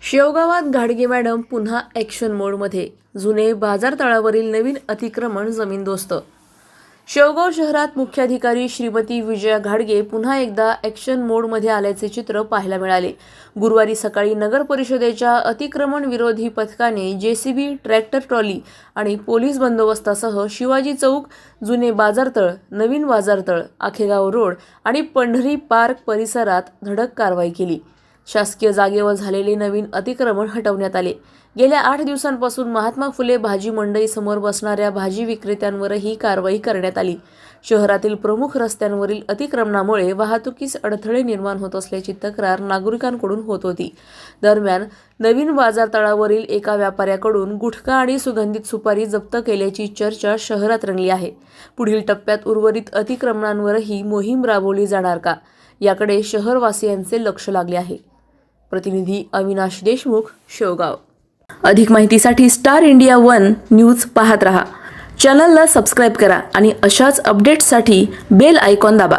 शेवगावात घाडगे मॅडम पुन्हा ॲक्शन मोडमध्ये. जुने बाजार तळावरील नवीन अतिक्रमण जमीनदोस्त. शेवगाव शहरात मुख्याधिकारी श्रीमती विजया घाडगे पुन्हा एकदा ॲक्शन मोडमध्ये आल्याचे चित्र पाहायला मिळाले. गुरुवारी सकाळी नगर परिषदेच्या अतिक्रमण विरोधी पथकाने जेसीबी, ट्रॅक्टर ट्रॉली आणि पोलीस बंदोबस्तासह शिवाजी चौक, जुने बाजारतळ, नवीन बाजारतळ, आखेगाव रोड आणि पंढरी पार्क परिसरात धडक कारवाई केली. शासकीय जागेवर झालेले नवीन अतिक्रमण हटवण्यात आले. गेल्या 8 दिवसांपासून महात्मा फुले भाजी मंडईसमोर बसणाऱ्या भाजी विक्रेत्यांवरही कारवाई करण्यात आली. शहरातील प्रमुख रस्त्यांवरील अतिक्रमणामुळे वाहतुकीस अडथळे निर्माण होत असल्याची तक्रार नागरिकांकडून होत होती. दरम्यान नवीन बाजारतळावरील एका व्यापाऱ्याकडून गुटखा आणि सुगंधित सुपारी जप्त केल्याची चर्चा शहरात रंगली आहे. पुढील टप्प्यात उर्वरित अतिक्रमणांवरही मोहीम राबवली जाणार का, याकडे शहरवासियांचे लक्ष लागले आहे. प्रतिनिधी अविनाश देशमुख, शेवगाव. अधिक माहितीसाठी स्टार इंडिया 1 न्यूज पाहत रहा. चॅनलला सबस्क्राईब करा आणि अशाच अपडेट्ससाठी बेल आयकॉन दाबा.